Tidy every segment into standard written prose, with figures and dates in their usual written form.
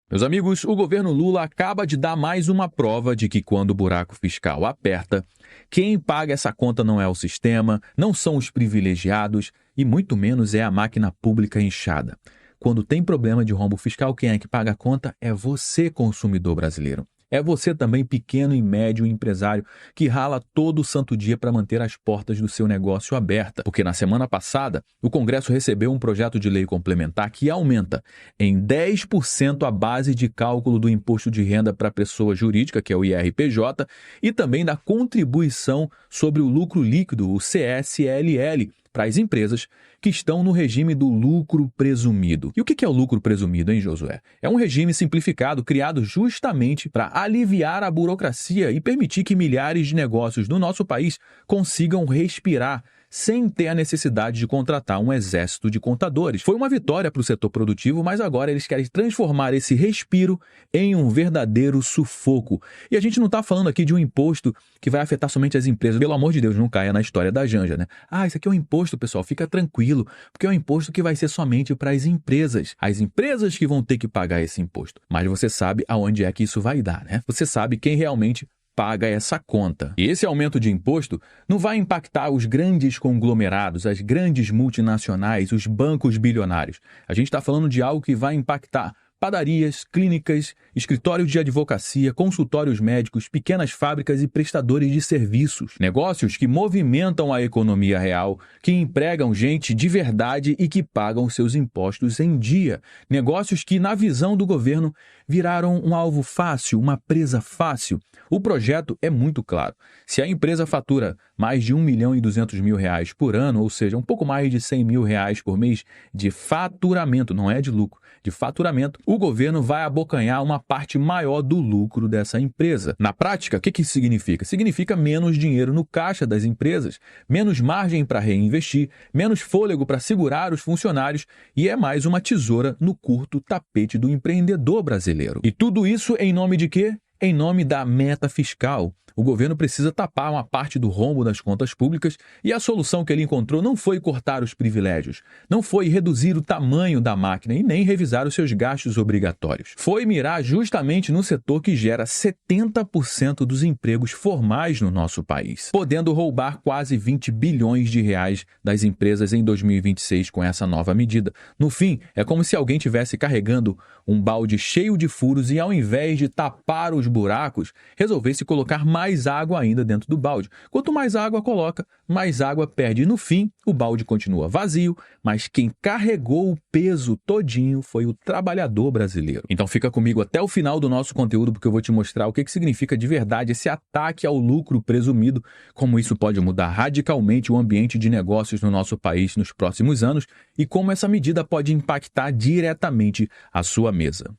Meus amigos, o governo Lula acaba de dar mais uma prova de que quando o buraco fiscal aperta, quem paga essa conta não é o sistema, não são os privilegiados e muito menos é a máquina pública inchada. Quando tem problema de rombo fiscal, quem é que paga a conta é você, consumidor brasileiro. É você também, pequeno e médio empresário, que rala todo santo dia para manter as portas do seu negócio abertas. Porque na semana passada, o Congresso recebeu um projeto de lei complementar que aumenta em 10% a base de cálculo do imposto de renda para a pessoa jurídica, que é o IRPJ, e também da contribuição sobre o lucro líquido, o CSLL, para as empresas que estão no regime do lucro presumido. E o que é o lucro presumido, hein, Josué? É um regime simplificado criado justamente para aliviar a burocracia e permitir que milhares de negócios do nosso país consigam respirar sem ter a necessidade de contratar um exército de contadores. Foi uma vitória para o setor produtivo, mas agora eles querem transformar esse respiro em um verdadeiro sufoco. E a gente não está falando aqui de um imposto que vai afetar somente as empresas. Pelo amor de Deus, não caia na história da Janja, né? Isso aqui é um imposto, pessoal, fica tranquilo, porque é um imposto que vai ser somente para as empresas. As empresas que vão ter que pagar esse imposto. Mas você sabe aonde é que isso vai dar, né? Você sabe quem realmente paga essa conta. E esse aumento de imposto não vai impactar os grandes conglomerados, as grandes multinacionais, os bancos bilionários. A gente está falando de algo que vai impactar padarias, clínicas, escritórios de advocacia, consultórios médicos, pequenas fábricas e prestadores de serviços. Negócios que movimentam a economia real, que empregam gente de verdade e que pagam seus impostos em dia. Negócios que, na visão do governo, viraram um alvo fácil, uma presa fácil. O projeto é muito claro. Se a empresa fatura mais de R$ 1.200.000 por ano, ou seja, um pouco mais de R$ 100 mil por mês de faturamento, não é de lucro, de faturamento, o governo vai abocanhar uma parte maior do lucro dessa empresa. Na prática, o que isso significa? Significa menos dinheiro no caixa das empresas, menos margem para reinvestir, menos fôlego para segurar os funcionários e é mais uma tesoura no curto tapete do empreendedor brasileiro. E tudo isso em nome de quê? Em nome da meta fiscal. O governo precisa tapar uma parte do rombo das contas públicas e a solução que ele encontrou não foi cortar os privilégios, não foi reduzir o tamanho da máquina e nem revisar os seus gastos obrigatórios. Foi mirar justamente no setor que gera 70% dos empregos formais no nosso país, podendo roubar quase 20 bilhões de reais das empresas em 2026 com essa nova medida. No fim, é como se alguém estivesse carregando um balde cheio de furos e ao invés de tapar os buracos, resolvesse colocar mais água ainda dentro do balde. Quanto mais água coloca, mais água perde. E no fim, o balde continua vazio, mas quem carregou o peso todinho foi o trabalhador brasileiro. Então fica comigo até o final do nosso conteúdo, porque eu vou te mostrar o que significa de verdade esse ataque ao lucro presumido, como isso pode mudar radicalmente o ambiente de negócios no nosso país nos próximos anos e como essa medida pode impactar diretamente a sua mesa.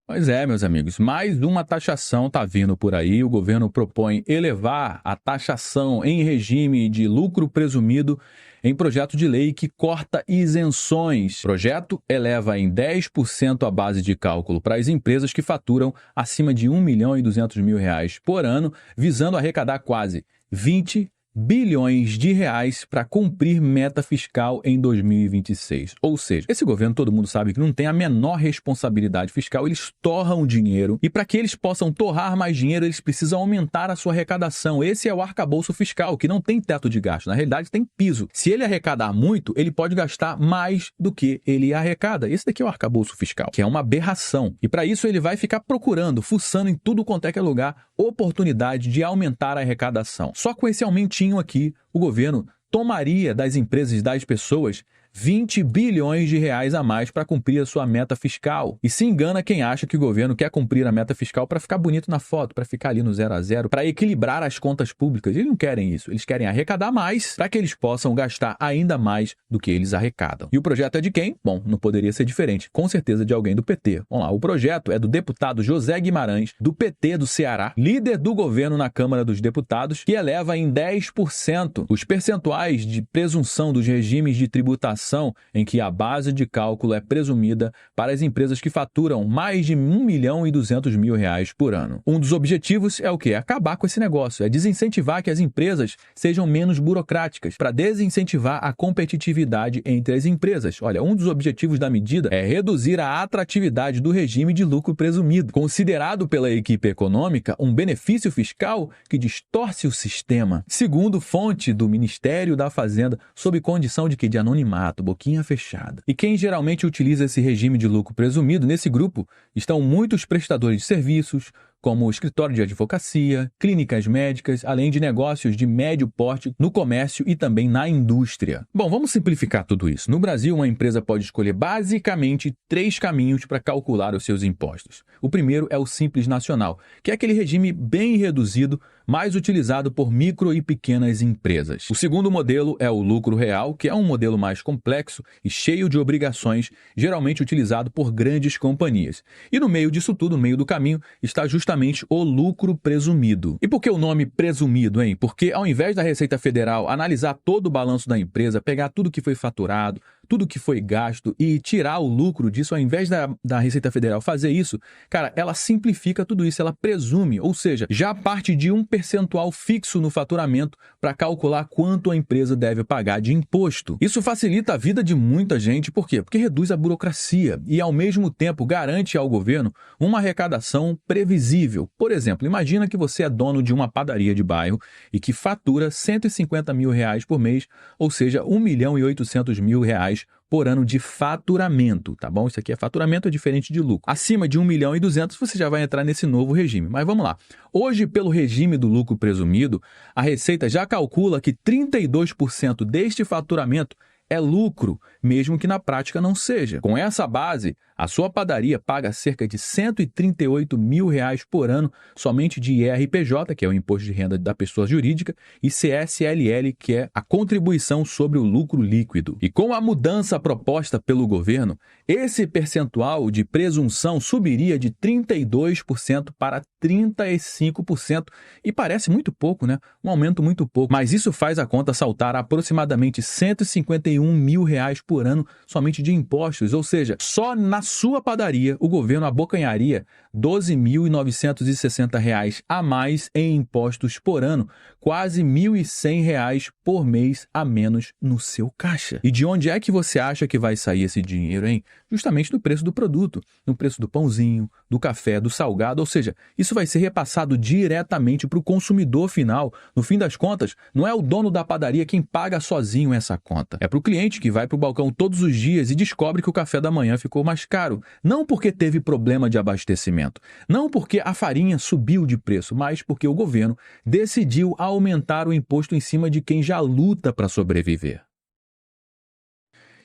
Pois é, meus amigos, mais uma taxação está vindo por aí. O governo propõe elevar a taxação em regime de lucro presumido em projeto de lei que corta isenções. O projeto eleva em 10% a base de cálculo para as empresas que faturam acima de R$ 1.200.000 por ano, visando arrecadar quase 20 bilhões de reais para cumprir meta fiscal em 2026. Ou seja, esse governo, todo mundo sabe que não tem a menor responsabilidade fiscal, eles torram dinheiro e para que eles possam torrar mais dinheiro, eles precisam aumentar a sua arrecadação. Esse é o arcabouço fiscal, que não tem teto de gasto, na realidade tem piso. Se ele arrecadar muito, ele pode gastar mais do que ele arrecada. Esse daqui é o arcabouço fiscal, que é uma aberração. E para isso ele vai ficar procurando, fuçando em tudo quanto é que é lugar, oportunidade de aumentar a arrecadação. Só com esse aumentinho aqui, o governo tomaria das empresas e das pessoas 20 bilhões de reais a mais para cumprir a sua meta fiscal. E se engana quem acha que o governo quer cumprir a meta fiscal para ficar bonito na foto, para ficar ali no 0 a 0, para equilibrar as contas públicas. Eles não querem isso. Eles querem arrecadar mais para que eles possam gastar ainda mais do que eles arrecadam. E o projeto é de quem? Bom, não poderia ser diferente. Com certeza de alguém do PT. Vamos lá, o projeto é do deputado José Guimarães, do PT do Ceará, líder do governo na Câmara dos Deputados, que eleva em 10% os percentuais de presunção dos regimes de tributação situação em que a base de cálculo é presumida para as empresas que faturam mais de R$1.200.000 por ano. Um dos objetivos é o quê? Acabar com esse negócio, é desincentivar que as empresas sejam menos burocráticas, para desincentivar a competitividade entre as empresas. Olha, um dos objetivos da medida é reduzir a atratividade do regime de lucro presumido, considerado pela equipe econômica um benefício fiscal que distorce o sistema. Segundo fonte do Ministério da Fazenda, sob condição de que de anonimato, boquinha fechada. E quem geralmente utiliza esse regime de lucro presumido, nesse grupo estão muitos prestadores de serviços, como escritório de advocacia, clínicas médicas, além de negócios de médio porte no comércio e também na indústria. Bom, vamos simplificar tudo isso. No Brasil, uma empresa pode escolher basicamente 3 caminhos para calcular os seus impostos. O primeiro é o Simples Nacional, que é aquele regime bem reduzido, mais utilizado por micro e pequenas empresas. O segundo modelo é o Lucro Real, que é um modelo mais complexo e cheio de obrigações, geralmente utilizado por grandes companhias. E no meio disso tudo, no meio do caminho, está justamente o lucro presumido. E por que o nome presumido, hein? Porque ao invés da Receita Federal analisar todo o balanço da empresa, pegar tudo que foi faturado, tudo que foi gasto e tirar o lucro disso, ao invés da Receita Federal fazer isso, cara, ela simplifica tudo isso, ela presume, ou seja, já parte de um percentual fixo no faturamento para calcular quanto a empresa deve pagar de imposto. Isso facilita a vida de muita gente, por quê? Porque reduz a burocracia e, ao mesmo tempo, garante ao governo uma arrecadação previsível. Por exemplo, imagina que você é dono de uma padaria de bairro e que fatura R$150.000 por mês, ou seja, R$1.800.000 por ano de faturamento, tá bom? Isso aqui é faturamento, é diferente de lucro. Acima de 1.200.000 você já vai entrar nesse novo regime. Mas vamos lá. Hoje, pelo regime do lucro presumido, a Receita já calcula que 32% deste faturamento é lucro, mesmo que na prática não seja. Com essa base, a sua padaria paga cerca de R$138.000 por ano somente de IRPJ, que é o Imposto de Renda da Pessoa Jurídica, e CSLL, que é a contribuição sobre o lucro líquido. E com a mudança proposta pelo governo, esse percentual de presunção subiria de 32% para 35%. E parece muito pouco, né? Um aumento muito pouco. Mas isso faz a conta saltar a aproximadamente R$151.000 por ano somente de impostos. Ou seja, só na sua padaria o governo abocanharia R$12.960 a mais em impostos por ano, quase R$1.100 por mês a menos no seu caixa. E de onde é que você acha que vai sair esse dinheiro, hein? Justamente do preço do produto, no preço do pãozinho, do café, do salgado, ou seja, isso vai ser repassado diretamente para o consumidor final. No fim das contas, não é o dono da padaria quem paga sozinho essa conta. É para o cliente que vai para o balcão todos os dias e descobre que o café da manhã ficou mais caro. Não porque teve problema de abastecimento, não porque a farinha subiu de preço, mas porque o governo decidiu aumentar o imposto em cima de quem já luta para sobreviver.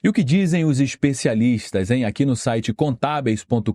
E o que dizem os especialistas, hein? Aqui no site contábeis.com.br,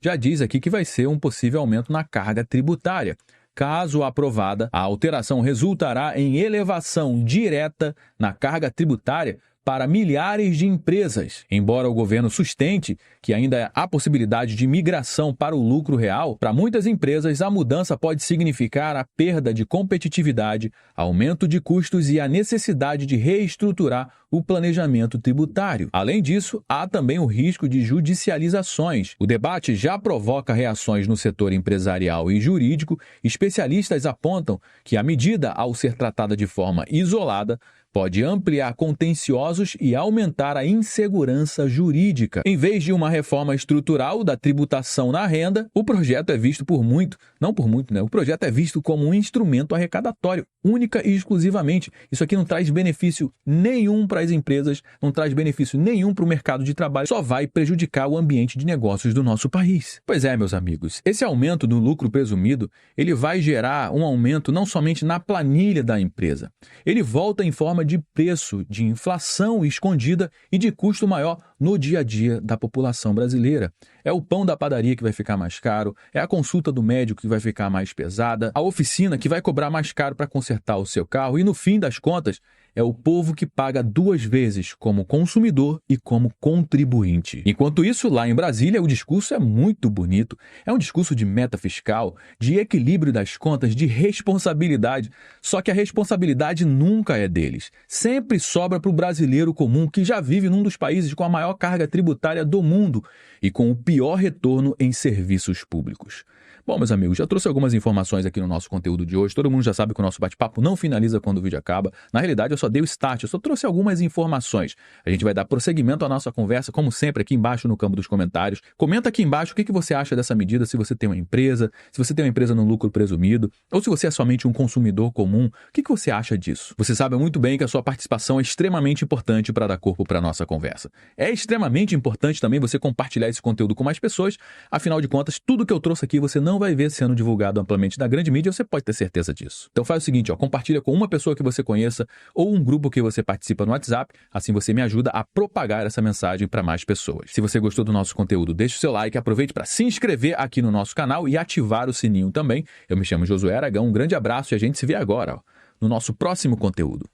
já diz aqui que vai ser um possível aumento na carga tributária. Caso aprovada, a alteração resultará em elevação direta na carga tributária para milhares de empresas. Embora o governo sustente que ainda há possibilidade de migração para o lucro real, para muitas empresas a mudança pode significar a perda de competitividade, aumento de custos e a necessidade de reestruturar o planejamento tributário. Além disso, há também o risco de judicializações. O debate já provoca reações no setor empresarial e jurídico. Especialistas apontam que a medida, ao ser tratada de forma isolada, pode ampliar contenciosos e aumentar a insegurança jurídica. Em vez de uma reforma estrutural da tributação na renda, o projeto é visto o projeto é visto como um instrumento arrecadatório, única e exclusivamente. Isso aqui não traz benefício nenhum para as empresas, não traz benefício nenhum para o mercado de trabalho, só vai prejudicar o ambiente de negócios do nosso país. Pois é, meus amigos, esse aumento do lucro presumido, ele vai gerar um aumento não somente na planilha da empresa, ele volta em forma de preço, de inflação escondida e de custo maior no dia a dia da população brasileira. É o pão da padaria que vai ficar mais caro, é a consulta do médico que vai ficar mais pesada, a oficina que vai cobrar mais caro para consertar o seu carro e, no fim das contas, é o povo que paga 2 vezes como consumidor e como contribuinte. Enquanto isso, lá em Brasília, o discurso é muito bonito. É um discurso de meta fiscal, de equilíbrio das contas, de responsabilidade. Só que a responsabilidade nunca é deles. Sempre sobra para o brasileiro comum que já vive num dos países com a maior carga tributária do mundo e com o pior retorno em serviços públicos. Bom, meus amigos, já trouxe algumas informações aqui no nosso conteúdo de hoje. Todo mundo já sabe que o nosso bate-papo não finaliza quando o vídeo acaba. Na realidade, eu só dei o start, eu só trouxe algumas informações. A gente vai dar prosseguimento à nossa conversa, como sempre, aqui embaixo no campo dos comentários. Comenta aqui embaixo o que você acha dessa medida, se você tem uma empresa, se você tem uma empresa no lucro presumido, ou se você é somente um consumidor comum. O que você acha disso? Você sabe muito bem que a sua participação é extremamente importante para dar corpo para a nossa conversa. É extremamente importante também você compartilhar esse conteúdo com mais pessoas. Afinal de contas, tudo que eu trouxe aqui você não vai ver sendo divulgado amplamente na grande mídia, você pode ter certeza disso. Então faz o seguinte, compartilha com uma pessoa que você conheça ou um grupo que você participa no WhatsApp, assim você me ajuda a propagar essa mensagem para mais pessoas. Se você gostou do nosso conteúdo, deixa o seu like, aproveite para se inscrever aqui no nosso canal e ativar o sininho também. Eu me chamo Josué Aragão, um grande abraço e a gente se vê agora no nosso próximo conteúdo.